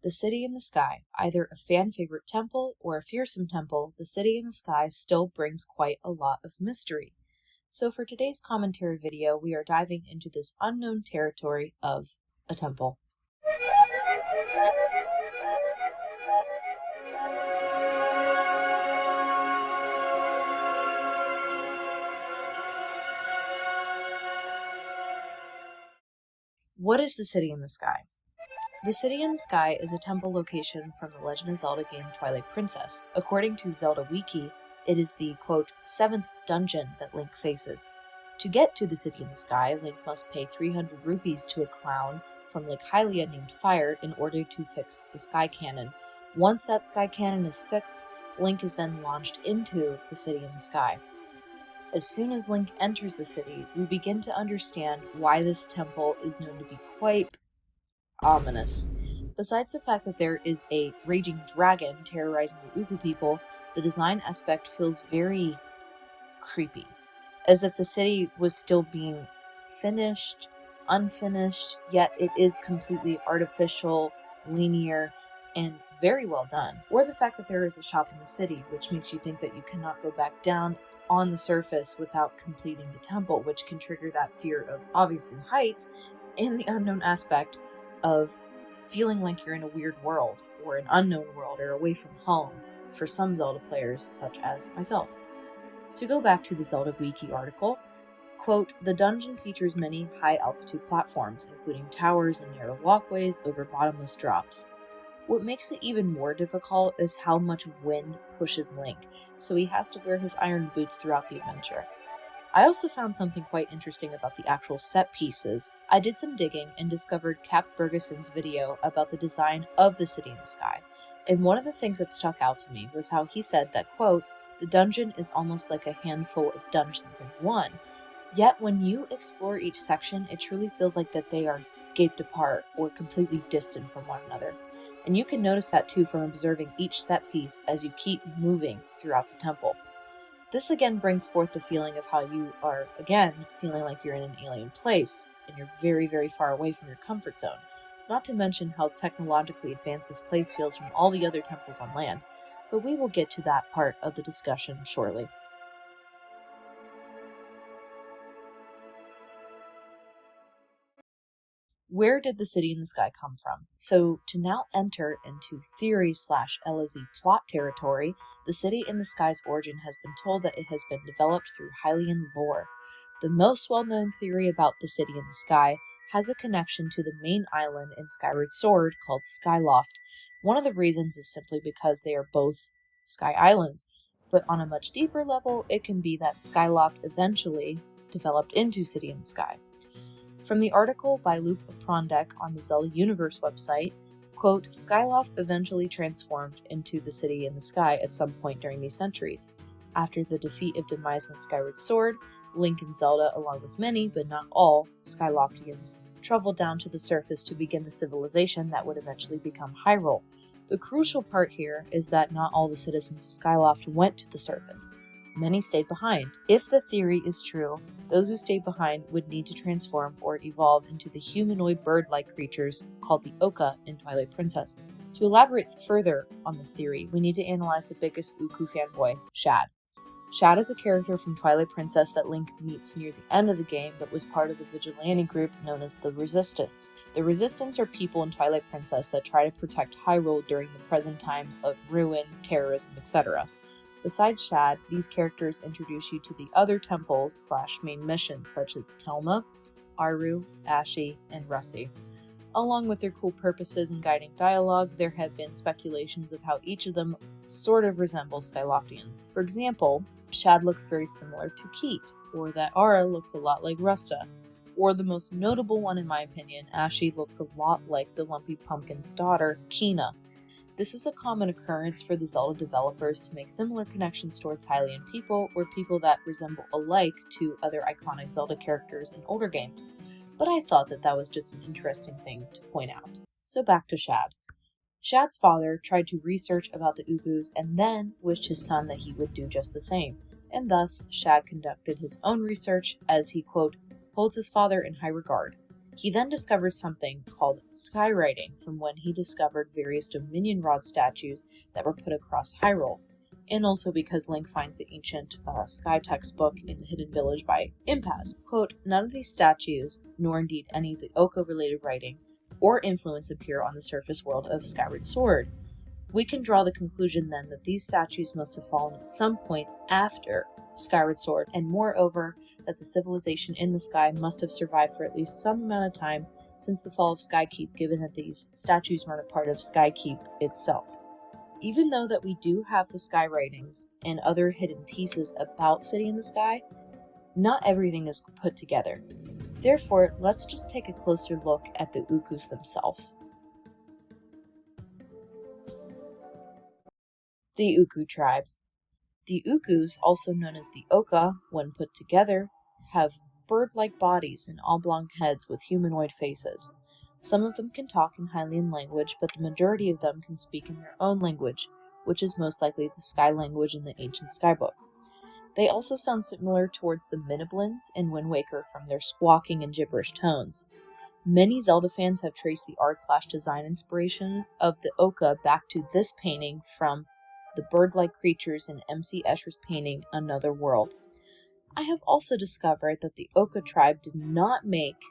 The City in the Sky, either a fan favorite temple or a fearsome temple, the City in the Sky still brings quite a lot of mystery. So for today's commentary video, we are diving into this unknown territory of a temple. What is the City in the Sky? The City in the Sky is a temple location from the Legend of Zelda game Twilight Princess. According to Zelda Wiki, it is the, quote, 7th dungeon that Link faces. To get to the City in the Sky, Link must pay 300 rupees to a clown from Lake Hylia named Fire in order to fix the Sky Cannon. Once that Sky Cannon is fixed, Link is then launched into the City in the Sky. As soon as Link enters the city, we begin to understand why this temple is known to be quite ominous. Besides the fact that there is a raging dragon terrorizing the Oocca people, the design aspect feels very creepy, as if the city was still being finished, unfinished, yet it is completely artificial, linear, and very well done. Or the fact that there is a shop in the city, which makes you think that you cannot go back down on the surface without completing the temple, which can trigger that fear of obviously heights and the unknown aspect of feeling like you're in a weird world or an unknown world or away from home for some Zelda players such as myself. To go back to the Zelda Wiki article, quote, the dungeon features many high altitude platforms, including towers and narrow walkways over bottomless drops. What makes it even more difficult is how much wind pushes Link, so he has to wear his iron boots throughout the adventure. I also found something quite interesting about the actual set pieces. I did some digging and discovered Cap Bergeson's video about the design of the City in the Sky, and one of the things that stuck out to me was how he said that, quote, the dungeon is almost like a handful of dungeons in one, yet when you explore each section, it truly feels like that they are gaped apart or completely distant from one another. And you can notice that too from observing each set piece as you keep moving throughout the temple. This again brings forth the feeling of how you are, again, feeling like you're in an alien place, and you're very, very far away from your comfort zone. Not to mention how technologically advanced this place feels from all the other temples on land, but we will get to that part of the discussion shortly. Where did the City in the Sky come from? So, to now enter into theory/LOZ plot territory, the City in the Sky's origin has been told that it has been developed through Hylian lore. The most well-known theory about the City in the Sky has a connection to the main island in Skyward Sword called Skyloft. One of the reasons is simply because they are both Sky Islands, but on a much deeper level, it can be that Skyloft eventually developed into City in the Sky. From the article by Luke Prondek on the Zelda Universe website, quote, Skyloft eventually transformed into the City in the Sky at some point during these centuries. After the defeat of Demise in Skyward Sword, Link and Zelda, along with many, but not all, Skyloftians, traveled down to the surface to begin the civilization that would eventually become Hyrule. The crucial part here is that not all the citizens of Skyloft went to the surface. Many stayed behind. If the theory is true, those who stayed behind would need to transform or evolve into the humanoid bird-like creatures called the Oocca in Twilight Princess. To elaborate further on this theory, we need to analyze the biggest oocoo fanboy, Shad. Shad is a character from Twilight Princess that Link meets near the end of the game but was part of the vigilante group known as the Resistance. The Resistance are people in Twilight Princess that try to protect Hyrule during the present time of ruin, terrorism, etc. Besides Shad, these characters introduce you to the other temples/main missions such as Telma, Aru, Ashe, and Russi. Along with their cool purposes and guiding dialogue, there have been speculations of how each of them sort of resembles Skyloftians. For example, Shad looks very similar to Keat, or that Aura looks a lot like Rusta, or the most notable one in my opinion, Ashe looks a lot like the Lumpy Pumpkin's daughter, Kina. This is a common occurrence for the Zelda developers to make similar connections towards Hylian people or people that resemble alike to other iconic Zelda characters in older games, but I thought that was just an interesting thing to point out. So back to Shad. Shad's father tried to research about the Oocoos and then wished his son that he would do just the same, and thus Shad conducted his own research as he, quote, holds his father in high regard. He then discovered something called skywriting from when he discovered various Dominion Rod statues that were put across Hyrule, and also because Link finds the ancient sky textbook in the Hidden Village by impasse. Quote, none of these statues, nor indeed any of the Oocca-related writing or influence appear on the surface world of Skyward Sword. We can draw the conclusion then that these statues must have fallen at some point after Skyward Sword, and moreover, that the civilization in the sky must have survived for at least some amount of time since the fall of Skykeep, given that these statues weren't a part of Skykeep itself. Even though that we do have the sky writings and other hidden pieces about City in the Sky, not everything is put together. Therefore, let's just take a closer look at the Oocoos themselves. The Oocoo tribe. The Oocoos, also known as the Oocca, when put together, have bird-like bodies and oblong heads with humanoid faces. Some of them can talk in Hylian language, but the majority of them can speak in their own language, which is most likely the Sky language in the ancient Skybook. They also sound similar towards the Miniblins in Wind Waker from their squawking and gibberish tones. Many Zelda fans have traced the art/design inspiration of the Oocca back to this painting from the bird-like creatures in MC Escher's painting Another World. I have also discovered that the Oocca tribe did not make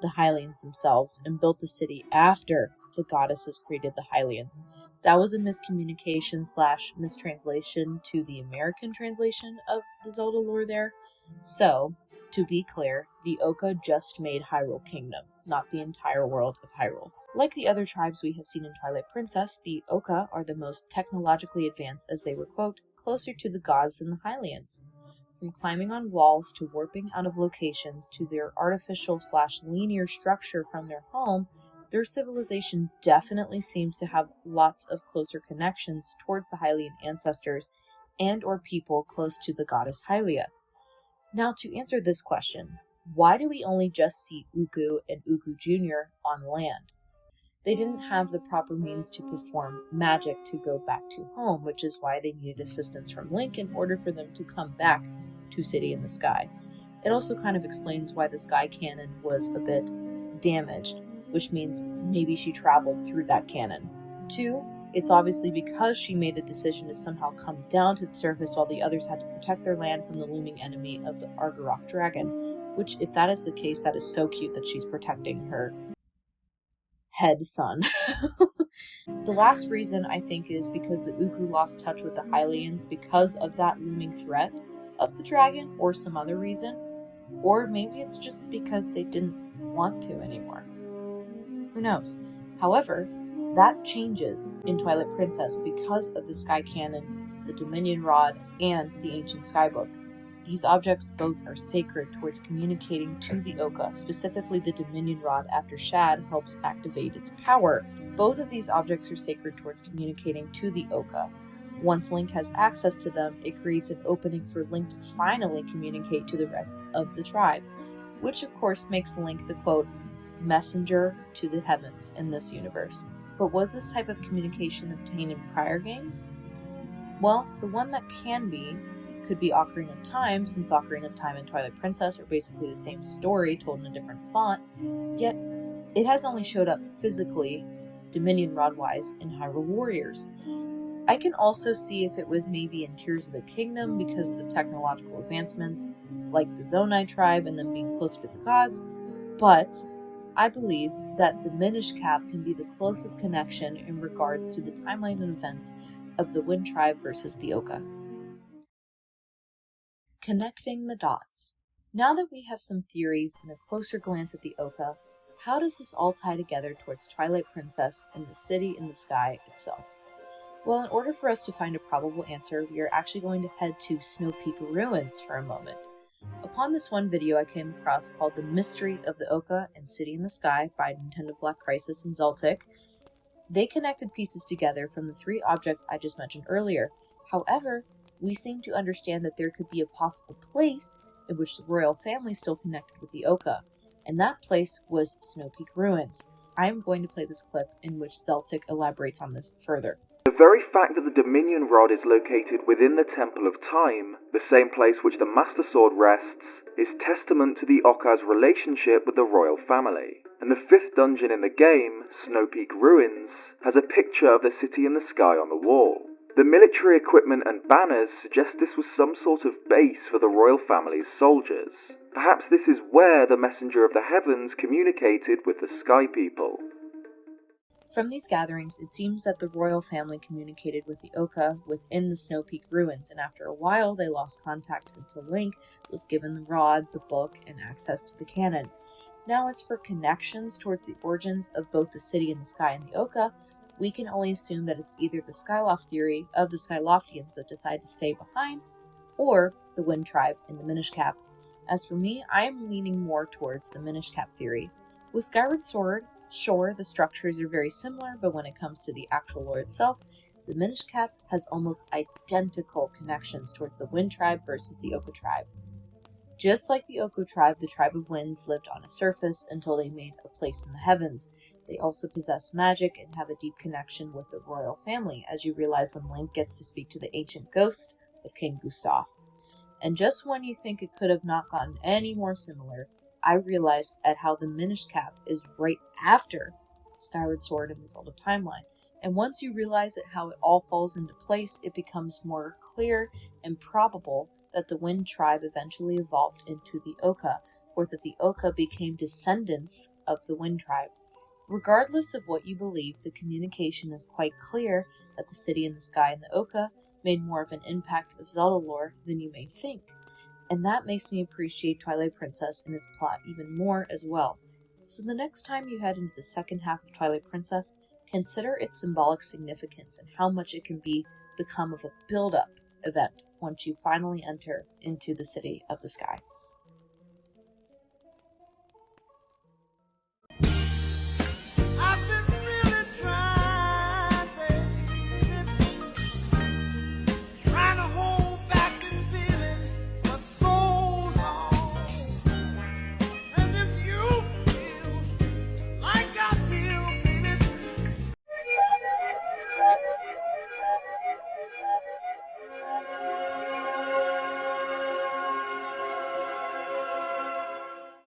the Hylians themselves and built the city after the goddesses created the Hylians. That was a miscommunication/mistranslation to the American translation of the Zelda lore there. So, to be clear, the Oocca just made Hyrule Kingdom, not the entire world of Hyrule. Like the other tribes we have seen in Twilight Princess, the Oocca are the most technologically advanced as they were, quote, closer to the gods than the Hylians. From climbing on walls to warping out of locations to their artificial/linear structure from their home, their civilization definitely seems to have lots of closer connections towards the Hylian ancestors and or people close to the goddess Hylia. Now, to answer this question, why do we only just see Oocoo and Oocoo Jr. on land? They didn't have the proper means to perform magic to go back to home, which is why they needed assistance from Link in order for them to come back to City in the Sky. It also kind of explains why the Sky Cannon was a bit damaged, which means maybe she traveled through that cannon. 2, it's obviously because she made the decision to somehow come down to the surface while the others had to protect their land from the looming enemy of the Argarok dragon, which, if that is the case, that is so cute that she's protecting her head son. The last reason, I think, is because the Oocoo lost touch with the Hylians because of that looming threat of the dragon, or some other reason. Or maybe it's just because they didn't want to anymore. Who knows? However, that changes in Twilight Princess because of the Sky Cannon, the Dominion Rod, and the Ancient Skybook. These objects both are sacred towards communicating to the Oocca, specifically the Dominion Rod after Shad helps activate its power. Both of these objects are sacred towards communicating to the Oocca. Once Link has access to them, it creates an opening for Link to finally communicate to the rest of the tribe, which of course makes Link the, quote, messenger to the heavens in this universe. But was this type of communication obtained in prior games? Well, the one that could be Ocarina of Time, since Ocarina of Time and Twilight Princess are basically the same story told in a different font, yet it has only showed up physically, Dominion Rod-wise, in Hyrule Warriors. I can also see if it was maybe in Tears of the Kingdom because of the technological advancements, like the Zonai tribe and them being closer to the gods, but I believe that the Minish Cap can be the closest connection in regards to the timeline and events of the Wind Tribe versus the Oocca. Connecting the dots. Now that we have some theories and a closer glance at the Oocca, how does this all tie together towards Twilight Princess and the City in the Sky itself? Well, in order for us to find a probable answer, we are actually going to head to Snow Peak Ruins for a moment. Upon this one video I came across called The Mystery of the Oocca and City in the Sky by Nintendo Black Crisis and Zeltic, they connected pieces together from the 3 objects I just mentioned earlier. However, we seem to understand that there could be a possible place in which the royal family still connected with the Oocca, and that place was Snow Peak Ruins. I am going to play this clip in which Zeltic elaborates on this further. The very fact that the Dominion Rod is located within the Temple of Time, the same place which the Master Sword rests, is testament to the Oocca's relationship with the royal family. And the 5th dungeon in the game, Snow Peak Ruins, has a picture of the city in the sky on the wall. The military equipment and banners suggest this was some sort of base for the royal family's soldiers. Perhaps this is where the Messenger of the Heavens communicated with the Sky People. From these gatherings, it seems that the royal family communicated with the Oocca within the Snow Peak ruins, and after a while they lost contact until Link was given the rod, the book, and access to the canon. Now, as for connections towards the origins of both the city in the sky and the Oocca, we can only assume that it's either the Skyloft theory of the Skyloftians that decide to stay behind, or the Wind Tribe in the Minish Cap. As for me, I am leaning more towards the Minish Cap theory. With Skyward Sword, sure, the structures are very similar, but when it comes to the actual lore itself, the Minish Cap has almost identical connections towards the Wind Tribe versus the Oocca Tribe. Just like the Oocoo Tribe, the Tribe of Winds lived on a surface until they made a place in the heavens. They also possess magic and have a deep connection with the royal family, as you realize when Link gets to speak to the ancient ghost of King Gustav. And just when you think it could have not gotten any more similar, I realized at how the Minish Cap is right after Skyward Sword in the Zelda timeline. And once you realize it, how it all falls into place, it becomes more clear and probable that the Wind Tribe eventually evolved into the Oocca, or that the Oocca became descendants of the Wind Tribe. Regardless of what you believe, the communication is quite clear that the city in the sky and the Oocca made more of an impact of Zelda lore than you may think. And that makes me appreciate Twilight Princess and its plot even more as well. So the next time you head into the second half of Twilight Princess, consider its symbolic significance and how much it can become of a build-up event once you finally enter into the City of the Sky.